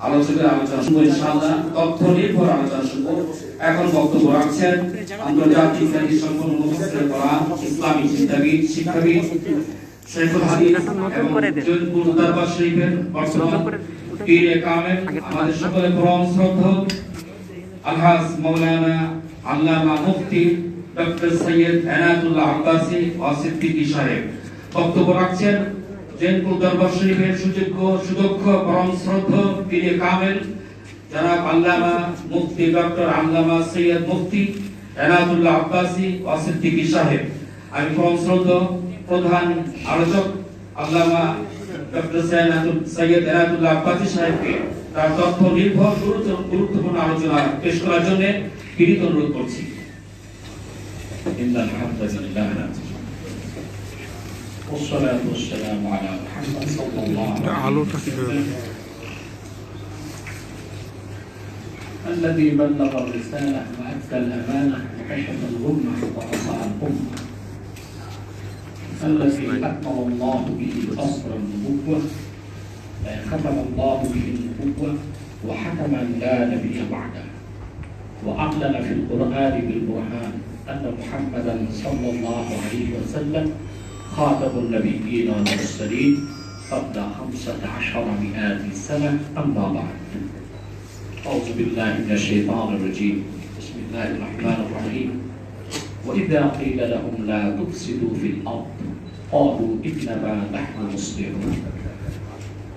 আলোচনা শুনবো ইনশাআল্লাহ। তথ্য নির্ভর আলোচনা শুনবো। এখন বক্তব্য রাখছেন আন্তর্জাতিক খ্যাতি সম্পন্ন মুফাসসির কোরআন, ইসলামী চিন্তাবিদ, শিক্ষাবিদ শেখুল হাদিস এবং জৈনপুর দরবার শরীফের বর্তমান পীরে কামেল, আমাদের সকলের পরম শ্রদ্ধেয় আলহাজ মাওলানা আল্লামা মুফতি ডক্টর সৈয়দ এনায়েতুল্লাহ আব্বাসী সিদ্দিকী সাহেব বক্তব্য রাখছেন। জৈনপুর দরবার শরীফের সুদক্ষ পরম শ্রদ্ধেয় পীরে কামেল জনাব আল্লামা মুফতি ডক্টর আল্লামা সৈয়দ মুফতি এনায়েতুল্লাহ আব্বাসী সিদ্দিকী সাহেব। আমি পরম শ্রদ্ধেয় প্রধান আলোচক আল্লামা ডক্টর সৈয়দ এনায়েতুল্লাহ আব্বাসী সাহেবকে তার তথ্য নির্ভর গুরুত্বপূর্ণ আলোচনা পেশ করার জন্য বিনীত অনুরোধ করছি। والصلاة والسلام على محمد صلى الله عليه وسلم الذي بلغ الرسالة وأدى الأمانة وكشف الغمة ونصح الأمة الذي أكمل الله به قصر النبوة ختم الله به النبوة وحكم أن لا نبي بعده وأعلن في القرآن بالبرهان أن محمدا صلى الله عليه وسلم خاتم النبيين والمرسلين قبل 1500 سنة. أما بعد، أعوذ بالله من الشيطان الرجيم. بسم الله الرحمن الرحيم. وإذا قيل لهم لا تفسدوا في الأرض قالوا إنما نحن مصلحون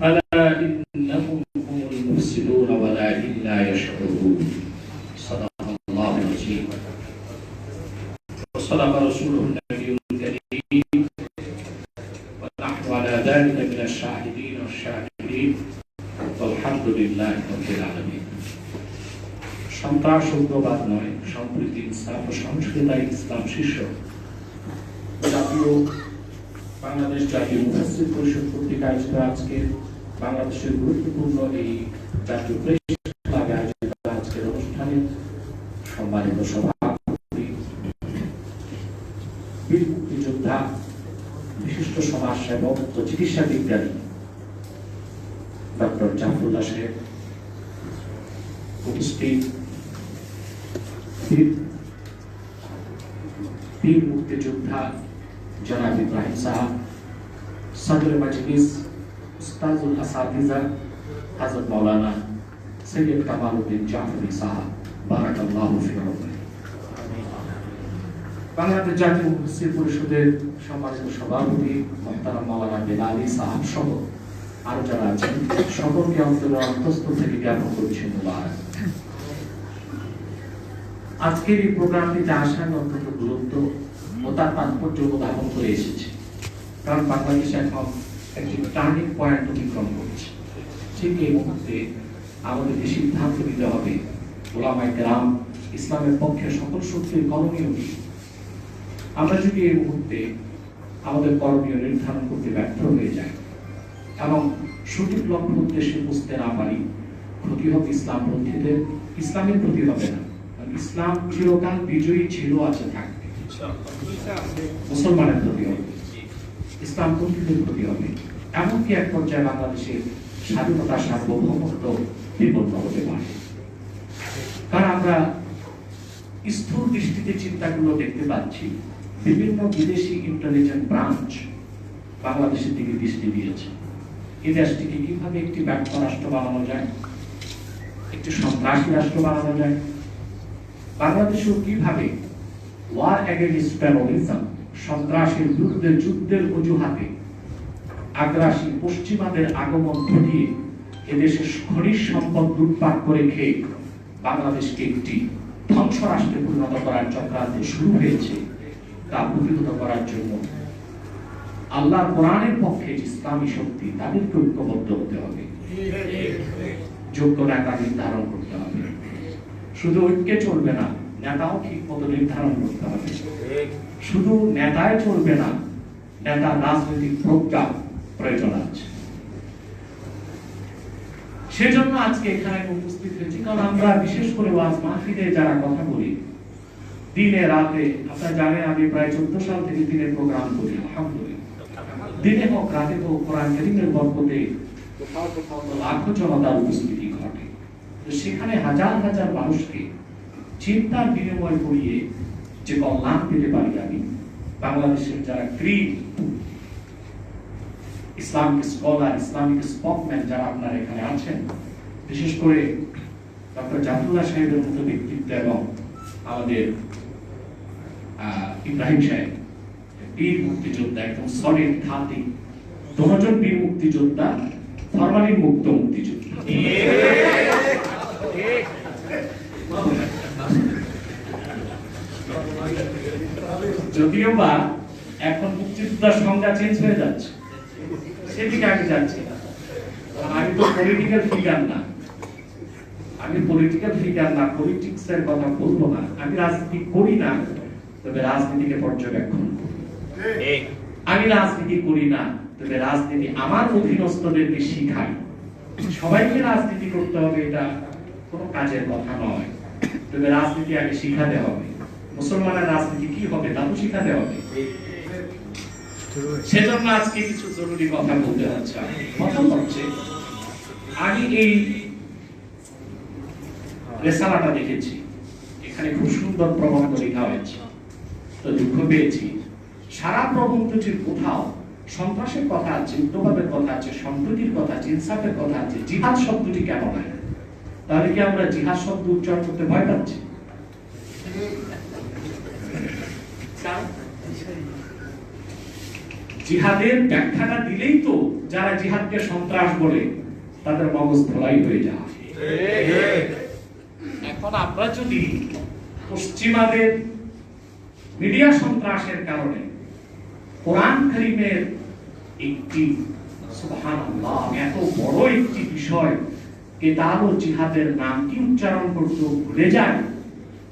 ألا إنهم هم المفسدون ولكن لا يشعرون. صدق الله العظيم وصدق رسوله النبي الكريم ونحن على ذلك من الشاهدين والشاكرين والحمد لله رب العالمين. সন্ত্রাস উগ্রবাদ নয়, সম্প্রীতি, ইনসাফ ও সহিষ্ণুতায় ইসলাম শীর্ষ জাতীয় বাংলাদেশ জাতীয় মুফাসসির পরিষদ কর্তৃক আয়োজিত আজকে বাংলাদেশের গুরুত্বপূর্ণ এই জাতীয় প্রেস ক্লাবে আয়োজিত আজকের অনুষ্ঠানে সম্মানিত সভাপতি, বীর মুক্তিযোদ্ধা, বিশিষ্ট সমাজসেবক ও চিকিৎসা বিজ্ঞানী ডক্টর জাফরুল্লাহ সাহেব, উপস্থিত বীর মুক্তিযোদ্ধা জনাব ইব্রাহিম সাহেব, সদর মজলিস উস্তাজুল আসাতিজা হযরত মাওলানা সৈয়দ কামালউদ্দিন জাফরি সাহেব, বারাকাল্লাহু ফিকুম। বাংলাদেশ জাতীয় মুফাসসির পরিষদের সম্মানিত সভাপতি মুহতারাম মাওলানা বেলালী সাহেব সহ আরো যারা আছেন সকলকে অন্তরের অন্তঃস্থল থেকে জ্ঞাপন করছি মুবারক। আজকের এই প্রোগ্রামটিতে আসার অত্যন্ত গুরুত্ব ও তার তাৎপর্য উদাহরণ করে এসেছে, কারণ বাংলাদেশ এখন একটি টার্নিং পয়েন্ট অতিক্রম করছে। ঠিক এই মুহূর্তে আমাদেরকে সিদ্ধান্ত নিতে হবে ওলামায়ে কেরাম ইসলামের পক্ষে সকল শক্তির করণীয় কি। আমরা যদি এই মুহূর্তে আমাদের করণীয় নির্ধারণ করতে ব্যর্থ হয়ে যাই এবং সঠিক লক্ষ্য উদ্দেশ্যে বুঝতে না পারি, ক্ষতি হবে ইসলামপন্থীদের, ইসলামের প্রতি হবে না। ইসলাম চিরকাল বিজয়ী ছিল, আছে, থাকবে। মুসলমানের প্রতি হবে, ইসলামপন্থীদের প্রতি হবে। এমনকি এক পর্যায়ে বাংলাদেশের স্বাধীনতা সার্বভৌমত্ব বিপন্ন হতে পারে। কারণ আমরা স্থূল দৃষ্টিতে চিন্তাগুলো দেখতে পাচ্ছি, বিভিন্ন বিদেশি ইন্টেলিজেন্ট ব্রাঞ্চ বাংলাদেশের দিকে দৃষ্টি দিয়েছে। এই দেশটিকে কিভাবে একটি ব্যর্থ রাষ্ট্র বানানো যায়, একটি সন্ত্রাসী রাষ্ট্র বানানো যায়, বাংলাদেশেও কিভাবে ওয়ার এগেইনস্ট টেররিজম, সন্ত্রাসের বিরুদ্ধে যুদ্ধের অজুহাতে আগ্রাসী পশ্চিমাদের আগমন ঘটিয়ে এদেশের খনিজ সম্পদ লুটপাট করে খেয়ে বাংলাদেশকে একটি ধ্বংস রাষ্ট্রে পরিণত করার চক্রান্ত শুরু হয়েছে, তা প্রতিহত করার জন্য আল্লাহর কোরআনের পক্ষে ইসলামী শক্তি তাদেরকে ঐক্যবদ্ধ হতে হবে, যোগ্য নেতা নির্ধারণ করতে হবে। শুধু ঐক্যে চলবে না, নেতাও ঠিক মতো নির্ধারণ করতে হবে। শুধু নেতায় চলবে না, নেতার রাজনৈতিক প্রজ্ঞা প্রয়োজন আছে। সেজন্য আজকে এখানে উপস্থিত হয়েছি, কারণ আমরা বিশেষ করে ওয়াজ মাহফিলে যারা কথা বলি দিনে রাতে, আপনারা জানেন আমি প্রায় 14 সাল থেকে দিনে প্রোগ্রাম করি। আলহামদুলিল্লাহ, দিনে হোক রাতে হোক কোরআন কারীমের বরকতে কোথাও কোথাও লাখো জনতার উপস্থিতি ঘটে। তো সেখানে হাজার হাজার মানুষকে চিন্তার বিনিময় করিয়ে যে কল্যাণ পেতে পারি আমি, বাংলাদেশের যারা Greek Islamic scholar, Islamic spokesman যারা আপনারা এখানে আছেন, বিশেষ করে ডক্টর জাফরুল্লাহ সাহেবের মতো ব্যক্তিত্ব এবং আমাদের ইব্রাহিম সাহেব, বীর মুক্তিযোদ্ধা, একদম সলিড খাঁটি, দুজন বীর মুক্তিযোদ্ধা, ফরমালিন মুক্ত মুক্তিযোদ্ধা। যদিও বা এখন মুক্তিযোদ্ধার সংজ্ঞা চেঞ্জ হয়ে যাচ্ছে, সেদিকে আমি যাচ্ছি না। আমি তো পলিটিক্যাল ফিগার না, পলিটিক্স এর কথা বলবো না। আমি রাজনীতি করি না, তবে রাজনীতিকে পর্যবেক্ষণ করি। আমি রাজনীতি করি না, তবে রাজনীতি আমার অধীনস্থদেরকে শিখাই। সবাইকে রাজনীতি করতে হবে এটা কোনো কাজের কথা নয়, তবে রাজনীতি আগে শিখাতে হবে। মুসলমানের রাজনীতি কি হবে তা তো শিখাতে হবে। সেজন্য আজকে কিছু জরুরি কথা বলতে হচ্ছে। প্রথম হচ্ছে, আমি এই রেসালাটা দেখেছি, এখানে খুব সুন্দর প্রবন্ধ লেখা হয়েছে, তো দুঃখ পেয়েছি সারা প্রবন্ধটির কোথাও সন্ত্রাসের কথা আছে, উগ্রবাদের কথা আছে, সম্প্রীতির কথা আছে, ইনসাফের কথা আছে, জিহাদ শব্দটি কেন নাই? তাহলে কি আমরা জিহাদ শব্দ উচ্চারণ করতে ভয় পাচ্ছি? জিহাদের ব্যাখ্যাটা দিলেই তো যারা জিহাদকে সন্ত্রাস বলে তাদের মগজ ধোলাই হয়ে যায়। এখন আমরা যদি পশ্চিমাদের মিডিয়া সন্ত্রাসের কারণে কোরআন কারীমের একটি সুবহানাল্লাহ এত বড় একটি বিষয় কিতাব ও জিহাদের নামটি উচ্চারণ করতে ভুলে যায়,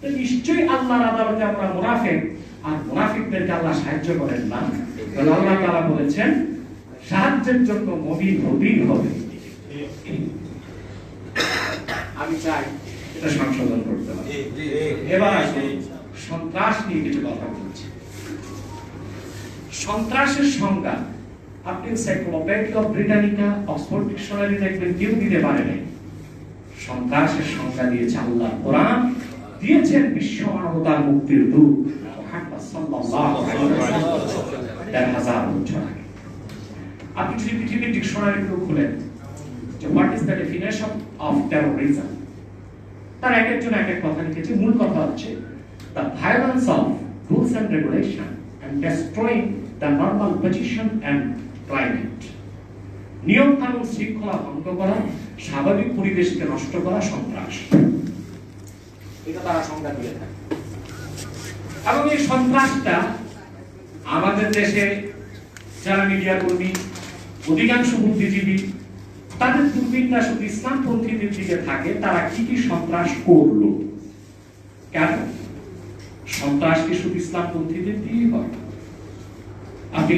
তো নিশ্চয়ই আল্লাহর আদালতে আমরা মুনাফিক, আর মুনাফিকদেরকে আল্লাহ সাহায্য করেন না। আল্লাহ তাআলা বলেছেন সাহায্যের জন্য মুমিন হতেই হবে। আমি চাই এটা সংশোধন করতে হবে। এবার আসুন সন্ত্রাস নিয়ে কিছু কথা বলছি। সন্ত্রাসের সংজ্ঞা আপনি এনসাইক্লোপিডিয়া ব্রিটানিকা, অক্সফোর্ড ডিকশনারি দেখবেন কেউ দিতে পারে নাই। সন্ত্রাসের সংজ্ঞা দিয়েছে আল্লাহ, কোরআন দিয়েছেন বিশ্ব মানবতার মুক্তির দূত মুহাম্মদ সাল্লাল্লাহু আলাইহি ওয়াসাল্লাম 1000 বছর আগে। আপনি যদি পৃথিবীর ডিকশনারি গুলো খুলেন যে what is the definition of terrorism, তার এক একজন এক এক কথা লিখেছে। মূল কথা হচ্ছে the violence of rules and regulation and destroying the normal position and climate, নিয়ম কানুন শৃঙ্খলা ভঙ্গ করা, স্বাভাবিক পরিবেশকে নষ্ট করা সন্ত্রাস। এটা তারা সংজ্ঞা দিয়ে থাকে। এবং এই সন্ত্রাসটা আমাদের দেশে যারা মিডিয়া কর্মী, অধিকাংশ বুদ্ধিজীবী, তাদের দুর্বিন্যাস শুধু ইসলামপন্থীদের দিকে থাকে। তারা কি কি সন্ত্রাস করলো, কেন? সন্ত্রাস কি শুধু ইসলামপন্থীদের দিয়েই হয়? আপনি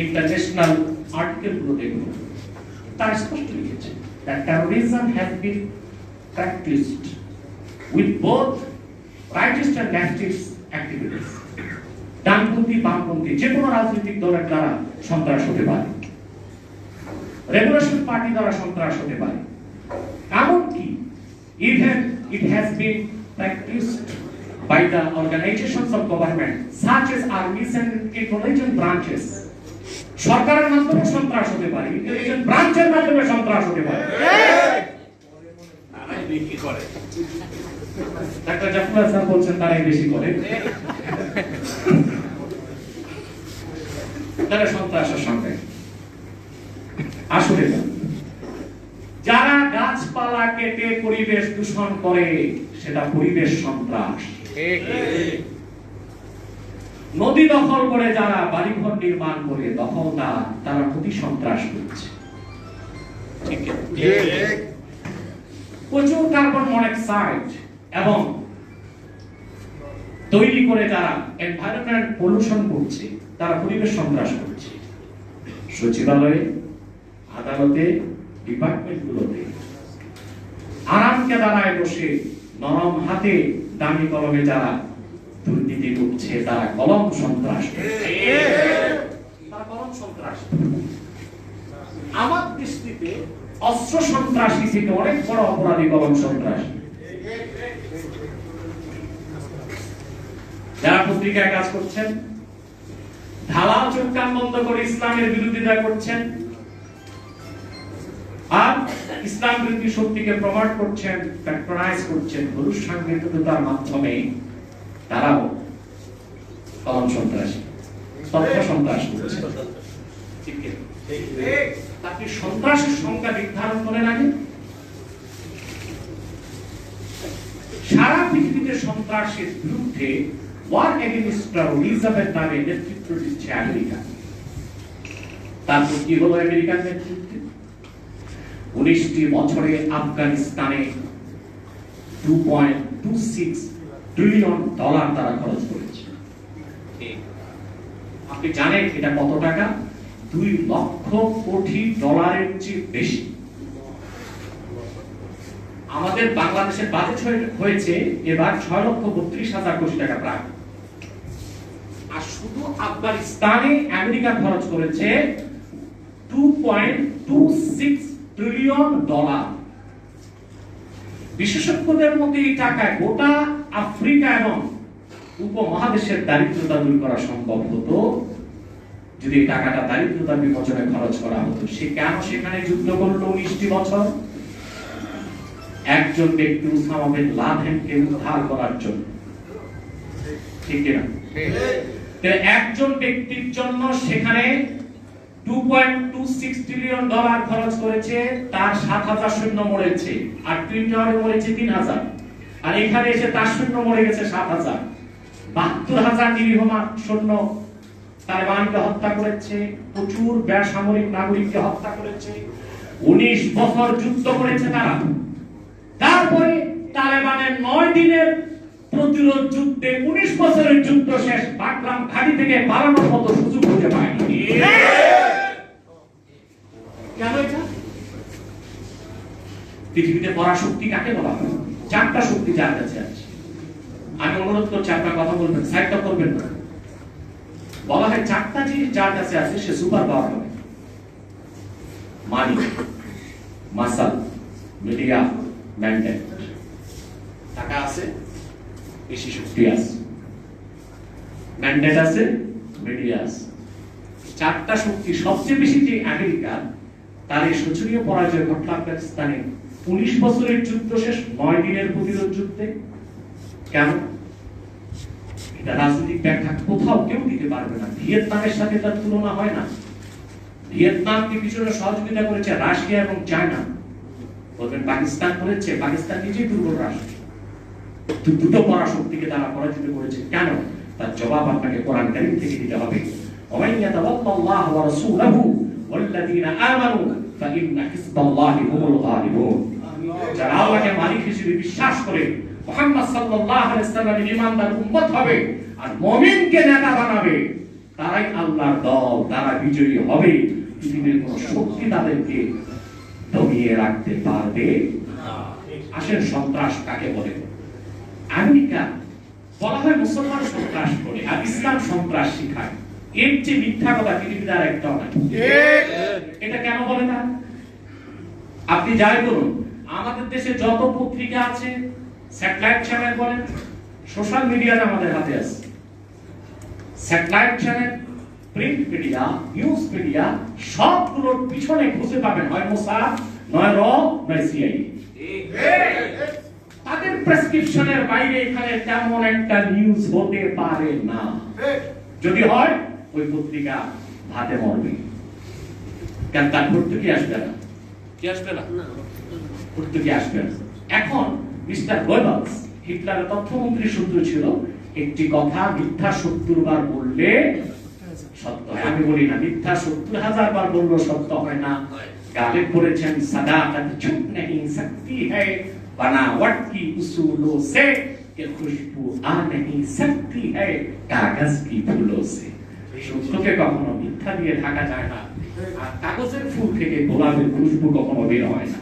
ইন্টারন্যাশনাল আর্টিকেল গুলো দেখুন, তার স্পষ্ট লিখেছে that terrorism has been practiced with both rightist and leftist activities. ডানপন্থী বামপন্থী যে কোনো রাজনৈতিক দলের দ্বারা সন্ত্রাস হতে পারে, রেভলিউশন পার্টি দ্বারা সন্ত্রাস হতে পারে, এমনকি even it has been practiced by the organizations of government such as armies and intelligence branches. সরকারের মাধ্যমে সন্ত্রাস হতে পারে, ইন্টেলিজেন্স ব্রাঞ্চের মাধ্যমে সন্ত্রাস হতে পারে। তারাই বেশি করে। ডাক্তার জাফরুল্লাহ স্যার বলছেন তারাই বেশি করে। তারা সন্ত্রাসের সঙ্গে আসলে যারা গাছপালা কেটে পরিবেশ দূষণ করে সেটা পরিবেশ সন্ত্রাস। নদী দখল করে যারা বাড়িঘর নির্মাণ করে দখলদার, তারা নদী সন্ত্রাস করছে। প্রচুর কার্বন মনোক্সাইড এবং তৈরি করে যারা এনভায়রনমেন্ট পলিউশন করছে, তারা পরিবেশ সন্ত্রাস করছে। সচিবালয়ে, আদালতে, ডিপার্টমেন্টগুলোতে আরামকে দাঁড়ায় বসে নরম হাতে দামি কলমে যারা দুর্নীতি করছে, তারা কলম সন্ত্রাস করছে। তারা কলম সন্ত্রাস। আমার দৃষ্টিতে অস্ত্র সন্ত্রাসী থেকে অনেক বড় অপরাধী গণ সন্ত্রাসী। যারা পত্রিকায় কাজ করছেন, ঢালাও চোখ কান বন্ধ করে ইসলামের বিরোধিতা করছেন আর ইসলাম বিরোধী শক্তিকে প্রমোট করছেন, প্যাট্রোনাইজ করছেন, পুরুষ সাংবাদিকতার মাধ্যমে, তারাও গণ সন্ত্রাসী, তথ্য সন্ত্রাস করছে। আপনি সন্ত্রাসের সংখ্যা নির্ধারণ করেন আগে। সারা পৃথিবীতে সন্ত্রাসের বিরুদ্ধে ওয়ার এগেইনস্ট টেররিজমের নামে নেতৃত্ব দিচ্ছে আমেরিকা। তারপর কি হলো আমেরিকার নেতৃত্বে? 19টি বছরে আফগানিস্তানে $2.26 ট্রিলিয়ন তারা খরচ করেছে। আপনি জানেন এটা কত টাকা? 2 লক্ষ কোটি ডলারের চেয়ে বেশি। আমাদের বাংলাদেশের বাজেট হয়েছে এবার 6,32,000 কোটি টাকা প্রায়। আর শুধু আফগানিস্তানে আমেরিকা খরচ করেছে $2.26 ট্রিলিয়ন ডলার। বিশেষজ্ঞদের মতে এই টাকায় গোটা আফ্রিকা এবং উপমহাদেশের দারিদ্রতা দূর করা সম্ভব হতো যদি এই টাকাটা দারিদ্রতা বিমোচনে খরচ করা হতো। সে কেন সেখানে যুদ্ধ করলো 19টি বছর? একজন ব্যক্তি উসামা বিন লাদেনকে উদ্ধার করার জন্য, ঠিক কিনা? একজন ব্যক্তির জন্য সেখানে $2.26 ট্রিলিয়ন ডলার খরচ করেছে, তার 7,000 সৈন্য মরেছে, আর টুইন টাওয়ারে মরেছে 3,000, আর এখানে এসে তার সৈন্য মরে গেছে 7,000। 72,000 নিরীহ সৈন্য তালেবানকে হত্যা করেছে, প্রচুর বেসামরিক নাগরিককে হত্যা করেছে, 19 বছর যুদ্ধ করেছে তারা। তারপরে তালেবানের 9 দিনের প্রতিরোধ যুদ্ধে 19 বছরের যুদ্ধ শেষ, বাগরাম ঘাঁটি থেকে পালানোর মতো সুযোগ খুঁজে পায়নি। কেন এটা? পৃথিবীতে পরাশক্তি কাকে বলা হয়? 4টা শক্তি যার কাছে আছে। আমি অনুরোধ করছি আপনার কথা বলবেন, সাইডটা করবেন না। বলা হয় 4টা জিনিস যার কাছে আছে সে সুপার পাওয়ার হবে। মানি, মাসল, মিডিয়া, ম্যান্ডেট। টাকা আছে, বেশি শক্তি আছে, ম্যান্ডেট আছে, মিডিয়া আছে। 4টা শক্তি সবচেয়ে বেশি যে আমেরিকা, তার এই শোচনীয় পরাজয় ঘটল আফগানিস্তানে 19 বছরের যুদ্ধ শেষ 9 দিনের প্রতিরোধ যুদ্ধে। কেন? এটা রাজনৈতিক ব্যাখ্যা কোথাও কেউ দিতে পারবে না। ভিয়েতনামের সাথে তার তুলনা হয় না। ভিয়েতনামকে পিছনে সহযোগিতা করেছে রাশিয়া এবং চায়না। বলবেন পাকিস্তান করেছে, পাকিস্তান নিজেই দুর্বল রাষ্ট্র। দুটো পরাশক্তিকে তারা পরাজিত করেছে। কেন? তার জবাব আপনাকে কোরআন কারীম থেকে দিতে হবে। ওয়া ইয়াতাওয়াল্লাহু ওয়া রাসূলুহু ওয়াল্লাযীনা আমানু ফাইন্না হিজবাল্লাহি হুমুল গালিবুন। যারা আল্লাহকে মালিক হিসেবে বিশ্বাস করে, মুহাম্মদ সাল্লাল্লাহু আলাইহি সাল্লামের ঈমানদার উম্মত হবে আর মুমিনকে নেতা বানাবে, তারাই আল্লাহর দল, তারা বিজয়ী হবে। পৃথিবীর কোন শক্তি তাদেরকে দমিয়ে রাখতে পারবে না। আসেন সন্ত্রাস কাকে বলে? আমেরিকা বলা হয় মুসলমান সন্ত্রাস করে আর ইসলাম সন্ত্রাস শিখায়। এর চেয়ে মিথ্যা কথা পৃথিবীতে আর একটাও নাই। এটা কেন বলে না? আপনি যাই করুন, আমাদের দেশে যত পত্রিকা আছে, স্যাটেলাইট চ্যানেল বলেন, সোশ্যাল মিডিয়া আমাদের হাতে আছে। Satellite channel, print media, news media, সবগুলোর পিছনে খুঁজে পাবেন হয় মোসাদ, নয় র, নয় সিআইডি। তাদের প্রেসক্রিপশনের বাইরে এখানে তেমন একটা নিউজ হতে পারে না। যদি হয় ওই পত্রিকা ভাতে মরবে। কেন? তার ভর্তুকি আসবে না। কি আসবে না? ভর্তুকি আসবে না। এখন মিস্টার গোয়েবলস, হিটলারের তথ্যমন্ত্রী সূত্র ছিল, একটি কথা মিথ্যা 70 বার বললে সত্য হয়। আমি বলি না, মিথ্যা 70,000 বার বললেও সত্য হয় না। গালিব বলেছেন, সাদাকাত চুপ नहीं सकती है, बनावट की उसूलों से ये खुशबू आ नहीं सकती है, कागज की फूलों से। সত্যকে কখনো মিথ্যা দিয়ে ঢাকা যায় না, আর কাগজের ফুল থেকে গোলাপের খুশবু কখনো বের হয় না।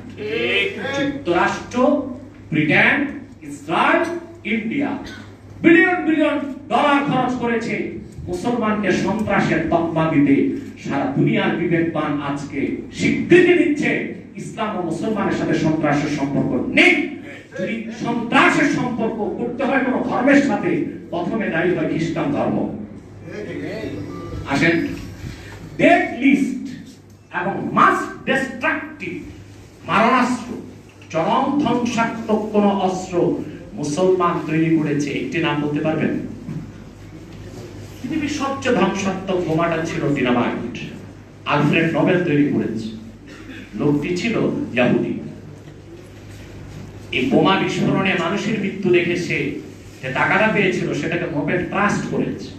যুক্তরাষ্ট্র, Britain, Israel, India billion billion dollar খরচ করেছে মুসলমানকে সন্ত্রাসের তকমা দিতে সারা দুনিয়ার বিবেকবান আজকে স্বীকৃতি দিচ্ছে ইসলাম ও মুসলমানের সাথে সন্ত্রাসের সম্পর্ক নেই। যদি সন্ত্রাসের সম্পর্ক করতে হয় কোন ধর্মের সাথে, প্রথমে দায়ী হয় খ্রিস্টান ধর্ম। আসেন, ডেড লিস্ট এবং মাস ডিস্ট্রাকটিভ মারণাস্ত্র, চরম ধ্বংসাত্মক কোন অস্ত্র মুসলমান তৈরি করেছে একটি নাম বলতে পারবেন? পৃথিবীর সবচেয়ে ধ্বংসাত্মক বোমাটা ছিল ডিনামাইট। আলফ্রেড নোবেল তৈরি করেছে, লোকটি ছিল ইহুদি। এই বোমা বিস্ফোরণে মানুষের মৃত্যু দেখে সে যে টাকাটা পেয়েছিল সেটাকে নোবেল ট্রাস্ট করেছে।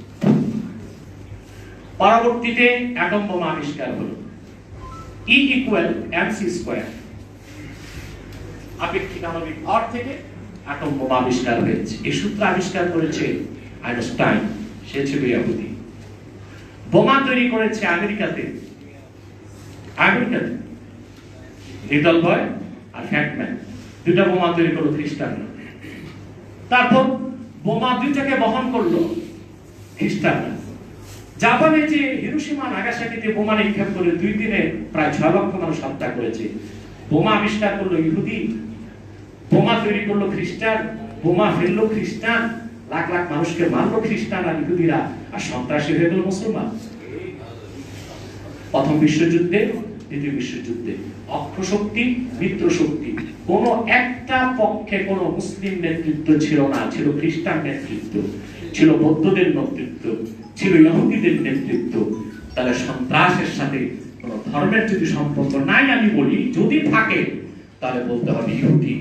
পরবর্তীতে অ্যাটম বোমা আবিষ্কার হলো, E = mc²। আপেক্ষিক আণবিক ভর থেকে অ্যাটম বোমা আবিষ্কার হয়েছে। এই সূত্র আবিষ্কার করেছে আইনস্টাইন, সে ছিল ইহুদি। বোমা তৈরি করেছে আমেরিকাতে লিটল বয় আর ফ্যাটম্যান, দুটা বোমা তৈরি করলো খ্রিস্টানরা। তারপর বোমা দুইটাকে বহন করলো খ্রিস্টানরা। জাপানে যে হিরোশিমা নাগাসাকিতে বোমা নিক্ষেপ করে 2 দিনে প্রায় 6 লক্ষ মানুষ হত্যা করেছে, বোমা আবিষ্কার করলো ইহুদি, বোমা তৈরি করলো খ্রিস্টান, বোমা ফেললো খ্রিস্টান, লাখ লাখ মানুষকে মারলো খ্রিস্টান আর ইহুদিরা, আর সন্ত্রাসী হয়ে গেল মুসলমান। প্রথম বিশ্বযুদ্ধে, দ্বিতীয় বিশ্বযুদ্ধে অক্ষশক্তি মিত্র শক্তি, কোন একটা পক্ষে কোন মুসলিম নেতৃত্ব ছিল না, ছিল খ্রিস্টান নেতৃত্ব, ছিল বৌদ্ধদের নেতৃত্ব, ছিল ইহুদিদের নেতৃত্ব। তাহলে সন্ত্রাসের সাথে কোন ধর্মের যদি সম্পর্ক নাই, আমি বলি যদি থাকে তাহলে বলতে হবে ইহুদি,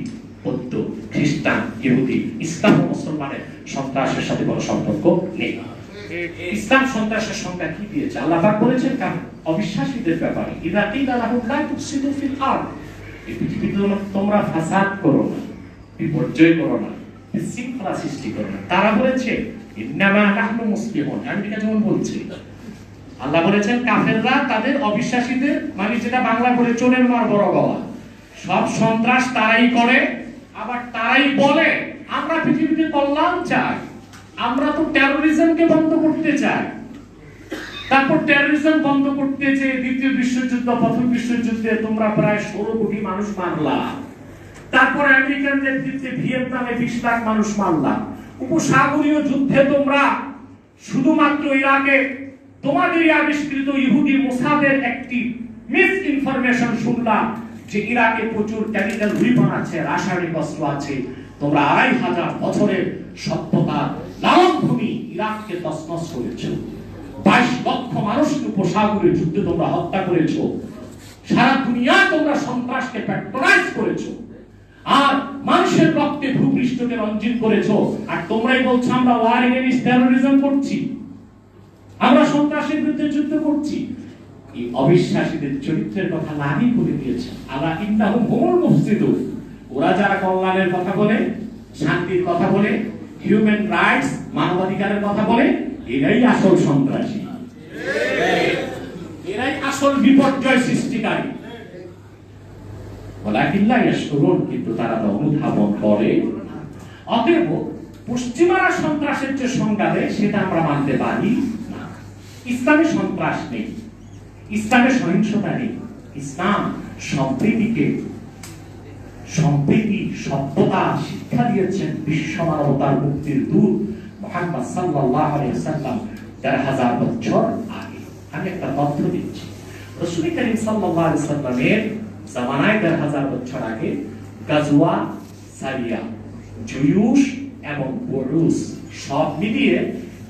বৌদ্ধ, খ্রিস্টান, ইহুদি। ইসলাম ও মুসলমানের সন্ত্রাসের সাথে কোনো সম্পর্ক নেই। ইসলাম সন্ত্রাসের সংজ্ঞা কি দিয়েছে? আল্লাহ পাক বলেছেন কারণ অবিশ্বাসীদের ব্যাপারে, ইযা কিলা লাহুম লা তুফসিদু ফিল আরদ, এই পৃথিবীতে তোমরা ফাসাদ করো না, বিপর্যয় করো না, বিশৃঙ্খলা সৃষ্টি করো না। তারা বলেছে ইন্নামা নাহনু মুসলিমুন, আমেরিকা যেমন বলছে। আল্লাহ বলেছেন কাফেররা তাদের অবিশ্বাসীদের, মানে যেটা বাংলা করে চোরের মার বড় গলা, সব সন্ত্রাস তারাই করে, আবার তারাই বলে আমরা পৃথিবীতে কল্যাণ চাই, আমরা তো টেরোরিজমকে বন্ধ করতে চাই। তারপর টেরোরিজম বন্ধ করতে যে দ্বিতীয় বিশ্বযুদ্ধ, প্রথম বিশ্বযুদ্ধে তোমরা প্রায় 16 কোটি মানুষ মারলা, তারপর আমেরিকান নেতৃত্বে ভিয়েতনামে 20 লাখ মানুষ মারলা, উপসাগরীয় যুদ্ধে তোমরা শুধুমাত্র ইরাকে তোমাদেরই আবিষ্কৃত ইহুদি মোসাদের একটি মিস ইনফরমেশন শুনলা যে ইরাকে প্রচুর কেমিক্যাল ওয়েপন আছে, রাসায়নিক অস্ত্র আছে। তোমরা 2500 বছরের সভ্যতা লালনভূমি ইরাককে তছনছ করেছো, 22 লক্ষ মানুষকে উপসাগরীয় যুদ্ধে তোমরা হত্যা করেছো, সারা দুনিয়া তোমরা সন্ত্রাসকে প্যাট্রোনাইজ করেছো, আর মানুষের রক্তে ভূপৃষ্ঠকে রঞ্জিত করেছো। আর তোমরাই বলছো আমরা ওয়ার এগেইনস্ট টেরোরিজম করছি, আমরা সন্ত্রাসের বিরুদ্ধে যুদ্ধ করছি। এই অবিশ্বাসীদের চরিত্রের কথা আল্লাহই বলে দিয়েছেন, আল্লাহ ইন্নাহুম হুমুল মুফসিদুন, ওরা যারা কল্যাণের কথা বলে, শান্তির কথা বলে, হিউম্যান রাইটস মানবাধিকারের কথা বলে, এরাই আসল সন্ত্রাসী, এরাই আসল বিপর্যয় সৃষ্টিকারী। ওয়ালাকিল্লা ইয়াশকুরুন, কিন্তু তারা তো অনুধাবন করে। অতএব পশ্চিমারা সন্ত্রাসের যে সংজ্ঞা দেয় সেটা আমরা মানতে পারি না। ইসলামে সন্ত্রাস নেই, ইসলামে সহিংসতা নেই। ইসলাম সম্প্রীতিকে, সম্প্রীতি, সভ্যতা শিক্ষা দিয়েছেন বিশ্ব মানবতার মুক্তির দূত মুহাম্মদ সাল্লাল্লাহু আলাইহি ওয়াসাল্লাম 1000 বছর আগে। আমি একটা তথ্য দিচ্ছি, রাসূল করিম সাল্লাল্লাহু আলাইহি ওয়াসাল্লামের জামানায় 1000 বছর আগে গাজওয়া, সারিয়া, জুয়ুশ এবং বুরুস সব মিলিয়ে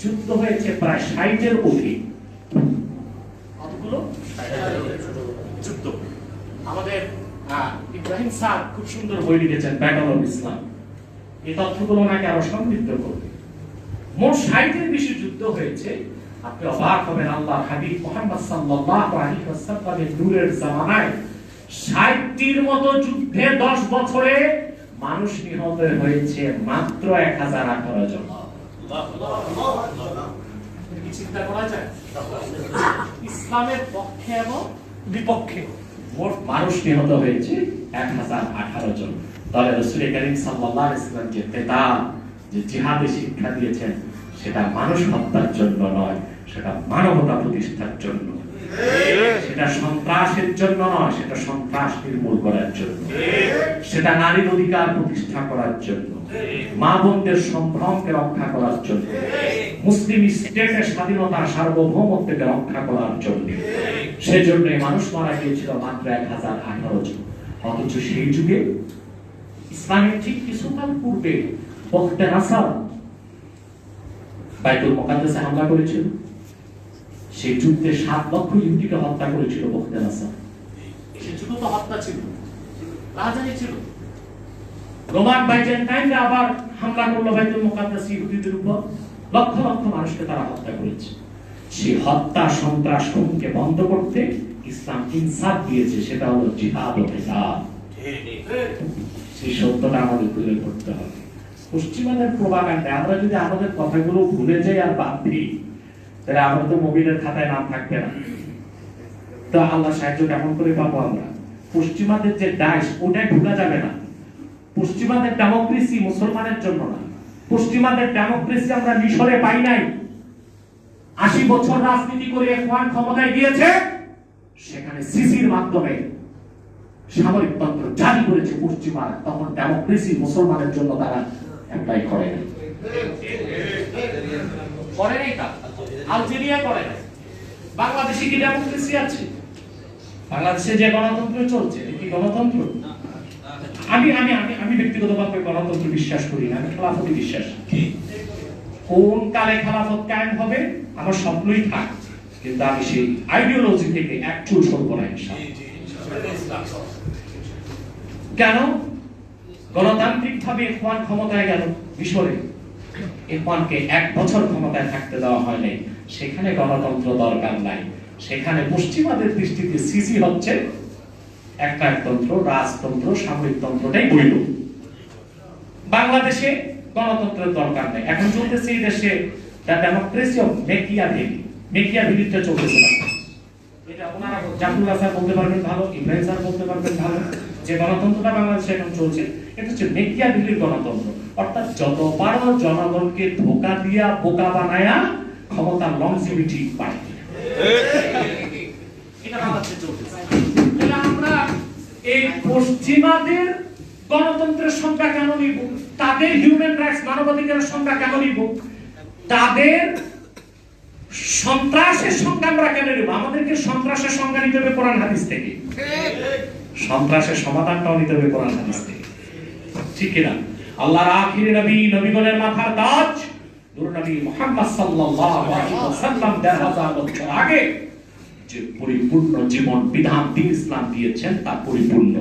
যুদ্ধ হয়েছে প্রায় 60-এর অধিক। কতগুলো যুদ্ধ? আমাদের ইব্রাহিম স্যার খুব সুন্দর বই লিখেছেন, ব্যাটল অফ ইসলাম। এই তথ্যগুলো নাকি আরো সমৃদ্ধ করবে। মোট 60-এর বেশি যুদ্ধ হয়েছে। আপনি অবাক হবেন, আল্লাহ হাবিব মুহাম্মদ সাল্লাল্লাহু আলাইহি ওয়াসাল্লামের নূরের জামানায় 60টির মতো যুদ্ধে 10 বছরে মানুষ নিহত হয়েছে মাত্র 1018 জন। কি চিন্তা করা যায়? ইসলামের পক্ষে এবং বিপক্ষে মোট মানুষ নিহত হয়েছে 1018 জন। তাহলে রাসূল করিম সাল্লাল্লাহু আলাইহি ওয়াসাল্লাম যে কিতাব, যে জিহাদের শিক্ষা দিয়েছেন, সেটা মানুষ হত্যার জন্য নয়, সেটা মানবতা প্রতিষ্ঠার জন্য। সেটা সন্ত্রাসের জন্য নয়, সেটা সন্ত্রাস নির্মূল করার জন্য। সেটা নারীর অধিকার প্রতিষ্ঠা করার জন্য, মা বোনদের সম্ভ্রমকে রক্ষা করার জন্য, মুসলিম স্টেটের স্বাধীনতা সার্বভৌমত্বকে রক্ষা করার জন্য। সেজন্য মানুষ মারা গিয়েছিল মাত্র 1018 জন। অথচ সেই যুগে ইসলামের ঠিক কিছুকাল পূর্বে বখতে নাসার বাইতুল মুকাদ্দাসে হামলা করেছিল। সেই যুদ্ধে 7 লক্ষ ইহুদিকে হত্যা করেছিল বখতে নাসার। সেই যুদ্ধ তো হত্যা ছিল, রাজধানী ছিল। রোমান বাইজেন্টাইনরা আবার হামলা করলো বাইতুল মুকাদ্দাস ইহুদিদের উপর, লক্ষ লক্ষ মানুষকে তারা হত্যা করেছে। সেই হত্যা সন্ত্রাস খুনকে বন্ধ করতে ইসলাম ইনসাফ দিয়েছে, সেটা হলো জিহাদ ও কিতাব। সেই সত্যটা আমাদের তুলে ধরতে হবে। পশ্চিমাদের প্রোপাগান্ডা আমরা যদি আমাদের কথাগুলো ভুলে যাই আর বাদ দিই, তাহলে আমরা তো মুমিনের খাতায় নাম থাকবে না। তো আল্লাহ সাহায্য কেমন করে পাবো আমরা? পশ্চিমাদের যে দাস, ওটাই ভুলা যাবে না। পশ্চিমাদের ডেমোক্রেসি মুসলমানের জন্য না। পশ্চিমাদের ডেমোক্রেসি আমরা মিশরে পাই নাই। 80 বছর রাজনীতি করে ইখওয়ান ক্ষমতায় গিয়েছে, সেখানে সিসির মাধ্যমে সামরিক তন্ত্র জারি করেছে পশ্চিমারা। তখন ডেমোক্রেসি মুসলমানের জন্য তারা অ্যাপ্লাই করে নাই। করে নাই তা আলজেরিয়া করে নাই। বাংলাদেশে কি ডেমোক্রেসি আছে? বাংলাদেশে যে গণতন্ত্র চলছে, কি গণতন্ত্র? আমি আমি আমি আমি ব্যক্তিগতভাবে গণতন্ত্র বিশ্বাস করি না, আমি খেলাফতে বিশ্বাস। কোন কালে খেলাফত কায়েম হবে আমার স্বপ্নই থাক, কিন্তু আমি সেই আইডিওলজি থেকে এক চুল সরব না ইনশাআল্লাহ। কেন? গণতান্ত্রিক ভাবে ইখওয়ান ক্ষমতায় গেল মিশরে, ইখওয়ানকে 1 বছর ক্ষমতায় থাকতে দেওয়া হয় নাই। সেখানে গণতন্ত্র দরকার নাই। সেখানে পশ্চিমাদের দৃষ্টিতে সিসি হচ্ছে একনায়কতন্ত্র, রাজতন্ত্র, সামরিক তন্ত্রটাই বৈধ। বাংলাদেশে গণতন্ত্রের দরকার নেই। এখন চলতেছে এই দেশে ডেমোক্রেসি অফ মেকিয়াভেলি, মেকিয়াভেলিটা চলতেছে না। এটা ওনারা জাফর হাসান বলতে পারবেন ভালো, ইব্রাহিম স্যার বলতে পারবেন ভালো, যে গণতন্ত্রটা বাংলাদেশে এখন চলছে এটা হচ্ছে মেকিয়াভেলির গণতন্ত্র। অর্থাৎ যত পারো জনগণকে ধোঁকা দিয়া বোকা বানায়া ক্ষমতার লংজিভিটি পায়। এটা বাংলাদেশে চলতেছে। তাহলে আমরা এই পশ্চিমাদের গণতন্ত্রের সংজ্ঞা কেন নিব? তাদের হিউম্যান রাইটস, মানবাধিকারের সংজ্ঞা কেন নিব? তাদের সন্ত্রাসের সংজ্ঞা আমরা কেন নিব? আমাদেরকে সন্ত্রাসের সংজ্ঞা নিতে হবে কোরআন হাদিস থেকে, সন্ত্রাসের সমাধানটাও নিতে হবে কোরআন হাদিস থেকে, ঠিক কিনা? আল্লাহর আখির নবী, নবীগণের মাথার তাজ নূর নবী মুহাম্মদ সাল্লাল্লাহু আলাইহি ওয়াসাল্লাম 1000 বছর আগে যে পরিপূর্ণ জীবন বিধান দিন ইসলাম দিয়েছেন তা পরিপূর্ণ।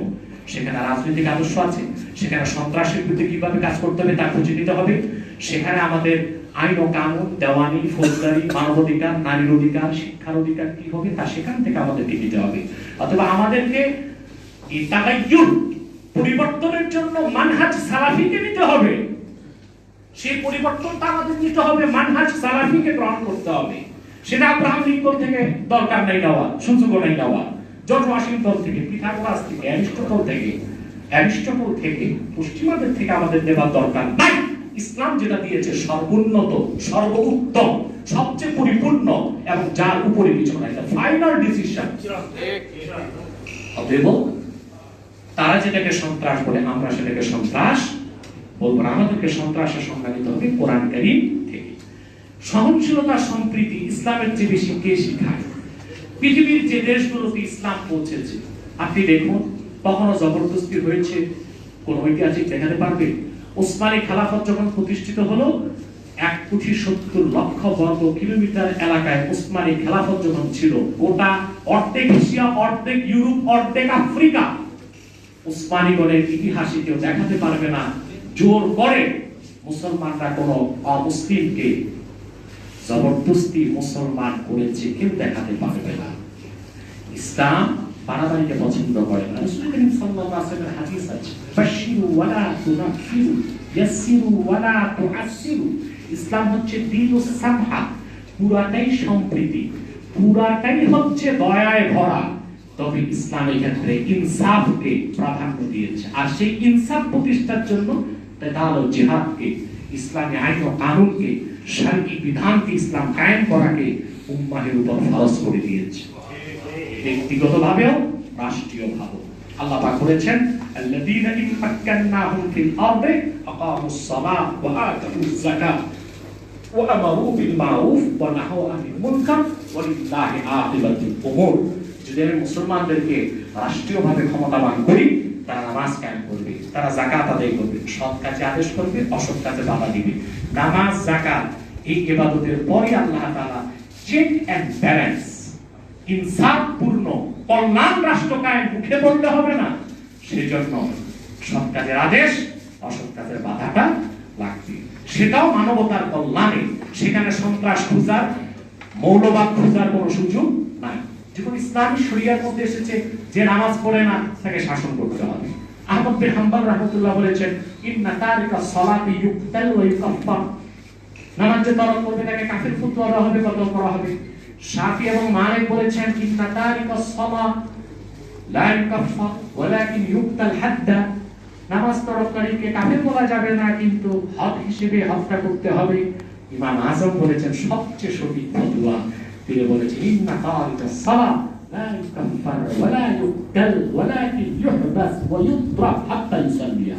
সেখানে রাজনৈতিক আদর্শ আছে, সেখানে সন্ত্রাসের বিরুদ্ধে কিভাবে কাজ করতে হবে তা খুঁজে নিতে হবে। সেখানে আমাদের আইন ও কানুন, দেওয়ানি, ফৌজদারি, মানবাধিকার, নারীর অধিকার, শিক্ষার অধিকার কি হবে তা সেখান থেকে আমাদেরকে নিতে হবে। অথবা আমাদেরকে এই তাগায়্যুর পরিবর্তনের জন্য মানহাজ সালাফিকে নিতে হবে। সেই পরিবর্তনটা আমাদের নিতে হবে, মানহাজ সালাফিকে গ্রহণ করতে হবে। সেটা আব্রাহাম লিঙ্কন থেকে দরকার নাই নেওয়া, সুযোগও নাই নেওয়া। জর্জ ওয়াশিংটন থেকে, পিথাগোরাস থেকে, অ্যারিস্টটল থেকে, পশ্চিমাদের থেকে আমাদের নেওয়ার দরকার নাই। ইসলাম যেটা দিয়েছে সর্বোন্নত, সর্বোত্তম, সবচেয়ে পরিপূর্ণ এবং যার উপরে কিছু নাই, ফাইনাল ডিসিশন। অতএব তারা যেটাকে সন্ত্রাস বলে আমরা সেটাকে সন্ত্রাস বলবো না। আমাদেরকে সন্ত্রাসের সংজ্ঞা নিতে হবে কোরআন কারীম থেকে। সহনশীলতা, সম্প্রীতি ইসলামের চেয়ে বেশি কে শিখায়? পৃথিবীর যে দেশগুলোতে ইসলাম পৌঁছেছে আপনি দেখুন, কখনো জবরদস্তি হয়েছে? কোন ঐতিহাসিক দেখাতে পারবে? ওসমানী খেলাফত যখন প্রতিষ্ঠিত হলো, 1,70,00,000 বর্গ কিলোমিটার এলাকায় ওসমানী খেলাফত যখন ছিল, ওটা অর্ধেক এশিয়া, অর্ধেক ইউরোপ, অর্ধেক আফ্রিকা। ওসমানীগণের ইতিহাসে কেউ দেখাতে পারবে না জোর করে মুসলমানরা কোন অমুসলিমকে জবরদস্তি মুসলমান করেছে, কেউ দেখাতে পারবে না। ইসলাম বাড়াবাড়িকে পছন্দ করে না। রাসূল করিম সাল্লাল্লাহু আলাইহি ওয়াসাল্লামের হাদিস আছে, বাশিরু ওয়ালা তুনাফিরু, ইয়াসসিরু ওয়ালা তুআসসিরু। ইসলাম হচ্ছে দীনুস সামহা, পুরাটাই সম্প্রীতি, পুরাটাই হচ্ছে দয়ায় ভরা। তবে ইসলাম এই ক্ষেত্রে ইনসাফকে প্রাধান্য দিয়েছে, আর সেই ইনসাফ প্রতিষ্ঠার জন্য তাহলে জিহাদকে, ইসলামী আইন ও কানুনকে শারীরিক বিধানকে ইসলাম কায়েম করাকে উম্মাহের উপর ফরজ করে দিয়েছে, ব্যক্তিগতভাবেও রাষ্ট্রীয়ভাবেও। আল্লাহ পাক বলেছেন আল্লাযীনা ইন মাক্কান্নাহুম ফিল আরদি আকামুস সালাহ ওয়া আতাউয যাকাত ওয়া আমারু বিল মারুফ ওয়া নাহাউ আনিল মুনকার ওয়া লিল্লাহি আকিবাতুল উমুর। যদি আমি মুসলমানদেরকে রাষ্ট্রীয়ভাবে ক্ষমতাবান করি, তারা নামাজ কায়েম করবে, তারা যাকাত আদায় করবে, সৎ কাজে আদেশ করবে, অসৎ কাজে বাধা দিবে। নামাজ, যাকাত এই ইবাদতের পরে আল্লাহ তাআলা চেক এন্ড ব্যালেন্স, ইনসাফপূর্ণ কল্যাণ রাষ্ট্র কায়েম মুখে বলতে হবে না, সেজন্য সৎ কাজের আদেশ, অসৎ কাজের বাধাটা লাগবে। সেটাও মানবতার কল্যাণে। সেখানে সন্ত্রাস খুঁজার, মৌলবাদ খুঁজার কোনো সুযোগ নাই। যখন ইসলামী শরিয়ার মধ্যে এসেছে যে নামাজ পড়ে না তাকে শাসন করতে হবে। আহমদ বিন হাম্বল রাহমাতুল্লাহ বলেছেন ইন্না তারিকা সালাতি ইউকতাল ওয়া ইউকাফফার, নামাজ যে তরক করবে তাকে কাফির ফুতওয়া হবে, কতল করা হবে। শাফি এবং মালিক বলেছেন ইন্না তারিকা সালাত লা ইউকাফফার ওয়ালাকিন ইউকতাল হাদ্দা, নামাজ তরককারীকে কাফির বলা যাবে না, কিন্তু হদ হিসেবে হত্যা করতে হবে। ইমাম আযম বলেছেন সবচেয়ে সঠিক ফতোয়া, তিনি বলেছেন ইন্না তারিকা সালাত লা ইউকাফফার ওয়ালা ইউকতাল ওয়ালাকিন ইউহবাস ওয়া ইউতরাব হাত্তা ইউসাল্লিয়া।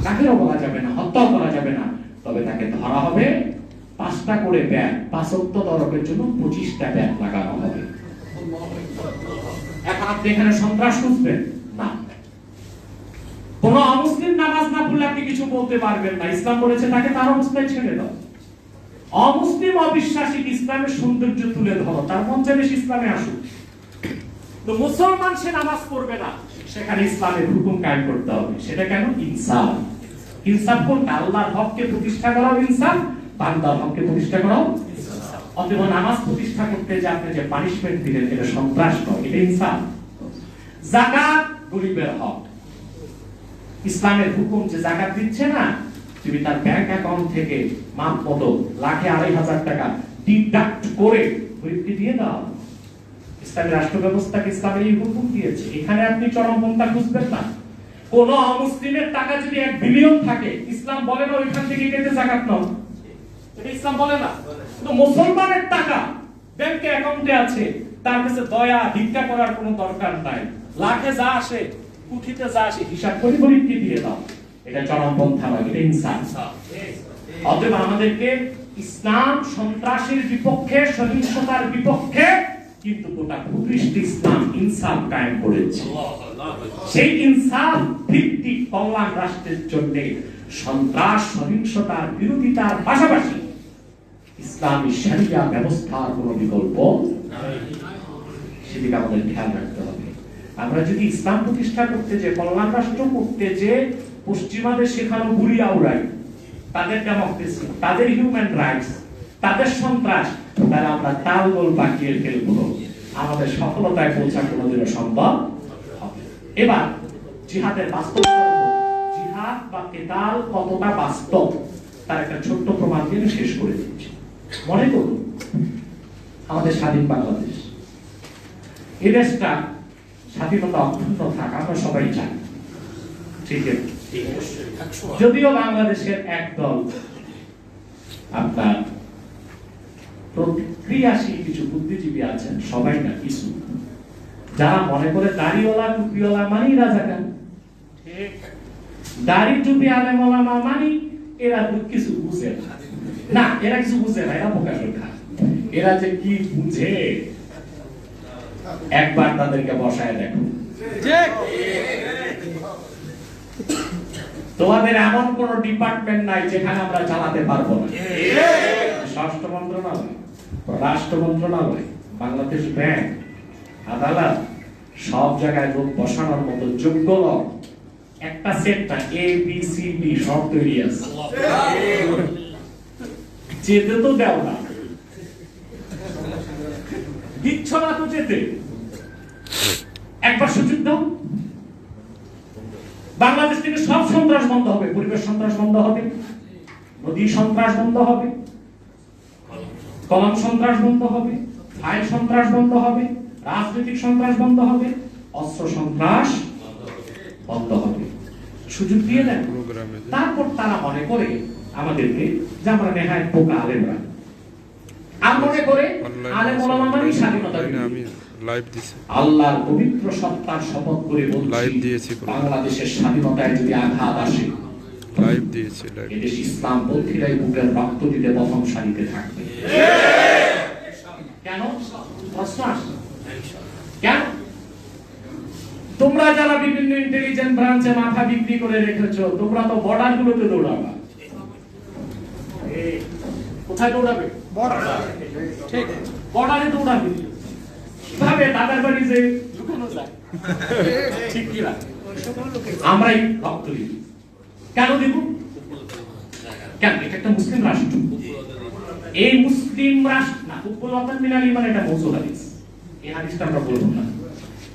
কাফিরও বলা যাবে না, হত্যা করা যাবে না, তবে তাকে ধরা হবে, 5টা করে ব্যাগ, 5 ওয়াক্ত তরকের জন্য 25টা ব্যাগ লাগানো হবে। এখন আপনি এখানে সন্ত্রাস খুঁজবেন না, কোন অমুসলিম নামাজ না পড়লে আপনি কিছু বলতে পারবেন না। ইসলাম বলেছে তাকে তার অবস্থায় ছেড়ে দাও। অমুসলিম অবিশ্বাসী ইসলামের সৌন্দর্য তুলে ধরো, তার মন চাইলে ইসলামে আসুক। তো মুসলমান সে নামাজ পড়বে না, সেখানে ইসলামের হুকুম কায়েম করতে হবে। সেটা কেন? ইনসাফ। ইনসাফ কোনটা? আল্লাহর হককে প্রতিষ্ঠা করাও ইনসাফ, বান্দার হককে প্রতিষ্ঠা করাও। অতএব নামাজ প্রতিষ্ঠা করতে যে আপনি যে পানিশমেন্ট দিলেন, এটা সন্ত্রাস নয়, এটা ইনসাফ। যাকাত গরিবের হক, ইসলামের হুকুম যে যাকাত দিচ্ছে না, তুমি তার ব্যাংক অ্যাকাউন্ট থেকে মাপমতো লাখে 2,500 টাকা ডিডাক্ট করে গরিবকে দিয়ে দাও। ইসলামী রাষ্ট্র ব্যবস্থাকে ইসলামের এই হুকুম দিয়েছে। এখানে আপনি চরমপন্থা খুঁজবেন না। কোন অমুসলিমের টাকা যদি 1 বিলিয়ন থাকে, ইসলাম বলে না ওইখান থেকে কেটে যাকাত নাও, এটা ইসলাম বলে না। তো মুসলমানের টাকা ব্যাংকে অ্যাকাউন্টে আছে, তার কাছে দয়া ভিক্ষা করার কোনো দরকার নাই। লাখে যা আসে, কোটিতে যা আসে, হিসাব করে গরিবকে দিয়ে দাও। এটা চরমপন্থা নয়, এটা ইনসাফ। অতএব আমাদেরকে ইসলাম সন্ত্রাসের বিপক্ষে, সহিংসতার বিপক্ষে, কিন্তু গোটা ভূপৃষ্ঠ ইসলাম ইনসাফ কায়েম করেছে। সেই ইনসাফ ভিত্তিক কল্যাণ রাষ্ট্রের জন্য সন্ত্রাস, সহিংসতার বিরোধিতার পাশাপাশি ইসলামী শরিয়া ব্যবস্থার কোনো বিকল্প নাই, সেদিকে আমাদের খেয়াল রাখতে হবে। আমরা যদি ইসলাম প্রতিষ্ঠা করতে যে, কল্যাণ রাষ্ট্র করতে যে পশ্চিমাদের শেখানো বুড়িয়া উড়াই, তাদের ডেমোক্রেসি, তাদের হিউম্যান রাইটস, তাদের সন্ত্রাস, তারা আমরা তালগোল বাকিয়ে ফেলবো, আমাদের সফলতায় পৌঁছা কোনোদিনও সম্ভব হবে। এবার জিহাদের বাস্তব, জিহাদ বা কেতাল কতটা বাস্তব তার একটা ছোট্ট প্রমাণ দিয়ে শেষ করে দিচ্ছি। মনে করুন আমাদের স্বাধীন বাংলাদেশ, এই দেশটা স্বাধীনতা অক্ষুণ্ণ থাক আমরা সবাই চাই, ঠিক আছে? যদিও বাংলাদেশের একদল আপনার প্রতিক্রিয়াশীল কিছু বুদ্ধিজীবী আছেন, সবাই না, কিছু, যারা মনে করে দাড়িওয়ালা টুপিওয়ালা মানি রাজাকার, দাড়ি টুপি আলেম ওলামা মানি এরা কিছু বুঝে না, এরা কিছু বুঝে না, এরা বোকা শোকা। এরা যে কি বুঝে একবার তাদেরকে বসায় দেখো। তোমাদের এমন কোন ডিপার্টমেন্ট নাই যেখানে আমরা চালাতে পারবো না। স্বরাষ্ট্র মন্ত্রণালয়, রাষ্ট্র মন্ত্রণালয়, বাংলাদেশ ব্যাংক, আদালত, সব জায়গায় লোক বসানোর মতো যোগ্য লোক একটা সেট না, এ বি সি ডি সব তৈরি আছে। যেতে তো দেও না, দিচ্ছ না তো যেতে, একবার সুযোগ দাও। বাংলাদেশ থেকে সব সন্ত্রাস বন্ধ হবে, পরিবেশ সন্ত্রাস বন্ধ হবে, নদী সন্ত্রাস বন্ধ হবে, কলম সন্ত্রাস বন্ধ হবে, ফাইল সন্ত্রাস বন্ধ হবে, রাজনৈতিক সন্ত্রাস বন্ধ হবে, অস্ত্র সন্ত্রাস বন্ধ হবে। সুযোগ দিয়ে দেন। তারপর তারা মনে করে আমাদেরকে যে আমরা নেহায় পোকা আলেমরা, আর মনে করে আলেম ওলামা মানেই স্বাধীনতা। আমি লাইভ দিছি, আল্লাহর পবিত্র সত্তার শপথ করে বলছি, লাইভ দিয়েছি, বাংলাদেশের স্বাধীনতায় যদি আঘাত আসে, লাইভ দিয়েছি, লাইভ এদেশ ইসলাম পন্থীরাই বুকের রক্ত দিতে প্রথম সারিতে থাকবে। কেন? প্রশ্ন আসে কেন? তোমরা যারা বিভিন্ন ইন্টেলিজেন্ট ব্রাঞ্চে মাথা বিক্রি করে রেখেছো, তোমরা তো বর্ডার গুলোতে দৌড়াবা। কোথায় দৌড়াবে? ঠিক বর্ডারে দৌড়াবে। কিভাবে দাদার বাড়ি যে লুকানো যায়, ঠিক কি না? আমরাই রক্ত দিব। কেন দিব? কেন? এটা একটা মুসলিম রাষ্ট্র। এই মুসলিম রাষ্ট্র না, উপলতান মিনাল ঈমান, এটা মওযূ হাদিস। এই হাদিসটা আমরা বলবো না,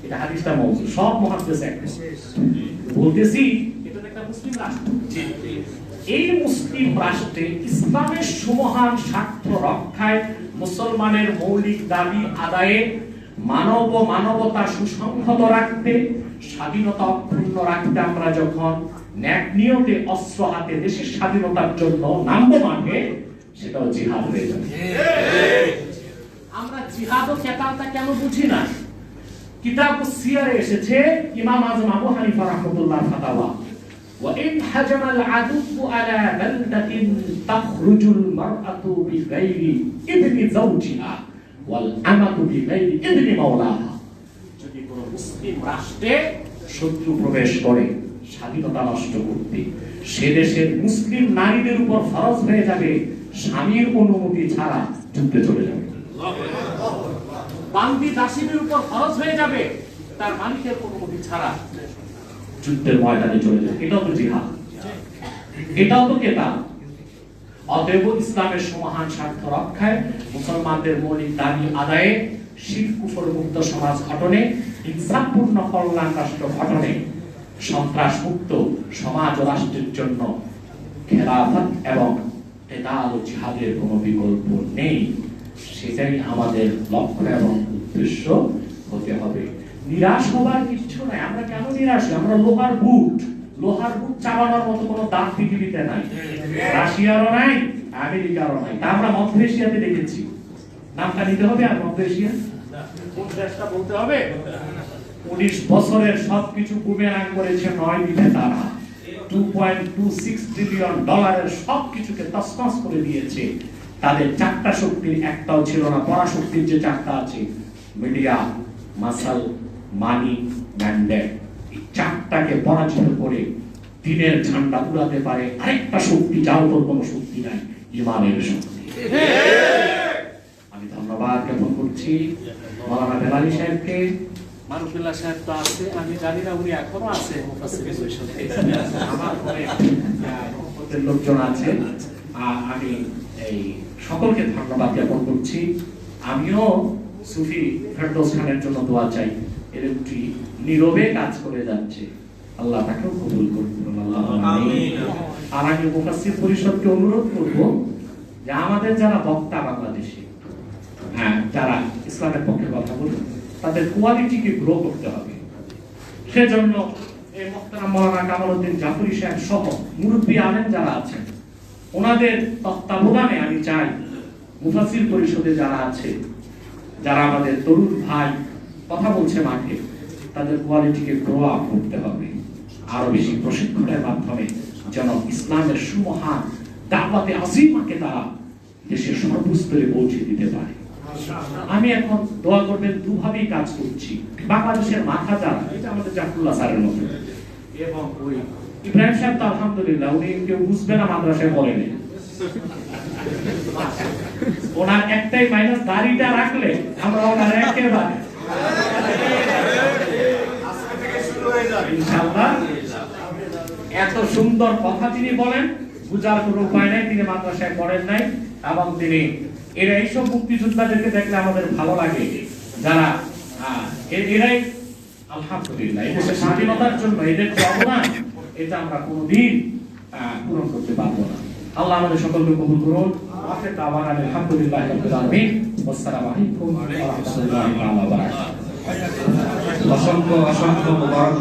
এটা হাদিসটা মওযূ। সব মুহাদ্দিস এক বলতেছি, এটা একটা মুসলিম রাষ্ট্র। এই মুসলিম রাষ্ট্রে ইসলামের সুমহান স্বার্থ রক্ষায়, মুসলমানের মৌলিক দাবি আদায়ে, মানবতা সুসংহত রাখতে, স্বাধীনতা অক্ষুণ্ণ রাখতে আমরা যখন ন্যাক নিয়তে অস্ত্র হাতে দেশের স্বাধীনতার জন্য নামবো মাঠে, সেটাও জিহাদ হয়ে যাবে। আমরা জিহাদ ও কেতালটা কেন বুঝি না? কিতাব সিয়ারে এসেছে, ইমাম আযম আবু হানিফা রাহমাতুল্লাহ ফাতাওয়া, ওয়া ইন হাজামাল আদু আলা বালদাতিন তাখরুজুল মারআতু বিগাইরি ইবনি যাওজিহা ওয়াল আমাতু বিগাইরি ইবনি মাওলাহা। যদি কোন মুসলিম রাষ্ট্রে শত্রু প্রবেশ করে স্বাধীনতা নষ্ট করতে, সে দেশের মুসলিম নারীদের উপর ফরজ হয়ে যাবে স্বামীর অনুমতি ছাড়া যুদ্ধে চলে যাবে। বান্দি দাসীদের উপর ফরজ হয়ে যাবে তার মালিকের অনুমতি ছাড়া যুদ্ধের ময়দানে চলে যাবে। এটাও তো জিহাদ, এটাও তো কেতাব। অতএব ইসলামের সুমহান স্বার্থ রক্ষায়, মুসলমানদের মৌলিক দাবি আদায়ে, শিরক কুফর মুক্ত সমাজ গঠনে, ইনসাফপূর্ণ কল্যাণ রাষ্ট্র গঠনে, সন্ত্রাস মুক্ত সমাজ ও রাষ্ট্রের জন্য খেলাফত এবং কেতাল ও জিহাদের কোনো বিকল্প নেই। সেটাই আমাদের লক্ষ্য এবং উদ্দেশ্য হতে হবে। নিরাশ হবার কিছু নাই। আমরা কেন নিরাশ? আমরা লোহার বুট চালানোর মতো কোনো দাঁত পৃথিবীতে নাই, রাশিয়ারও নাই, আমেরিকারও নাই। তা আমরা মধ্য এশিয়াতে দেখেছি। নামটা নিতে হবে আর মধ্য এশিয়া কোন দেশটা বলতে হবে? 19 বছরের সবকিছু বুমেরাং করেছে 9 দিনে তারা। $2.26 ট্রিলিয়ন সবকিছুকে তছনছ করে দিয়েছে। তাদের 4টা শক্তির একটাও ছিল না। পরাশক্তির যে 4টা আছে, মিডিয়া, মাসাল, মানি, ম্যান্ডেট, এই 4টাকে পরাজিত করে দিনের ঝান্ডা উড়াতে পারে আরেকটা শক্তি, যার উপর কোনো শক্তি নাই, ইমানের শক্তি। আমি ধন্যবাদ জ্ঞাপন করছি মাওলানা বেলালী সাহেবকে। মারুফুল্লাহ সাহেব তো আছে, আমি জানি না উনি এখনো আছে মুফাসসির পরিষদে, আমার অনেক লোকজন আছে। আমি এই সকলকে ধন্যবাদ জ্ঞাপন করছি। আমিও সুফি ফেরদৌস খানের জন্য দোয়া চাই। এরকমটি নীরবে কাজ করে যাচ্ছে, আল্লাহ তাকেও কবুল করুন। আমিন। আর আমি মুফাসসির পরিষদকে অনুরোধ করব যে আমাদের যারা বক্তা বাংলাদেশে, যারা ইসলামের পক্ষে কথা বলবেন, তাদের কোয়ালিটিকে গ্রো করতে হবে। সেজন্য এই মুহতারাম মাওলানা কামালউদ্দিন জাফরি সাহেব সহ মুরব্বী আলেম যারা আছেন, ওনাদের তত্ত্বাবধানে আমি চাই মুফাসসির পরিষদে যারা আছে, যারা আমাদের তরুণ ভাই কথা বলছে মাঠে, তাদের কোয়ালিটিকে গ্রো আপ করতে হবে। আরো বেশি প্রশিক্ষণের মাধ্যমে যেন ইসলামের সুমহান দাওয়াতে আজিমাকে তারা দেশের সর্বস্তরে পৌঁছে দিতে পারে। আমি এখন দোয়া করবেন, দুভাবেই কাজ করছি। বাংলাদেশের মাথা যারা, এটা আমাদের জাফরুল্লাহ স্যারের মতো, এবং ওই ইব্রাহিম সাহেব তো আলহামদুলিল্লাহ, উনি কেউ বুঝবে না মাদ্রাসায় বলেনি, ওনার একটাই মাইনাস, দাড়িটা রাখলে আমরা ওনার একেবারে ইনশাআল্লাহ। এত সুন্দর কথা তিনি বলেন, বুঝার কোনো উপায় নাই। তিনি মাদ্রাসায় পড়েন নাই, এবং তিনি এইসব মুক্তিযোদ্ধাদেরকে দেখলে আমাদের ভালো লাগে, যারা এরাই আলহামদুলিল্লাহ এদেশের স্বাধীনতার জন্য এদের যে অবদান, এটা আমরা কোনোদিন পূরণ করতে পারবো না। আল্লাহ আমাদের সকলকে কবুল করুন। আলহামদুলিল্লাহ রাব্বিল আলামিন। আসসালামু আলাইকুম ওয়া রাহমাতুল্লাহি ওয়া বারাকাতুহু। অসংখ্য মুবারক।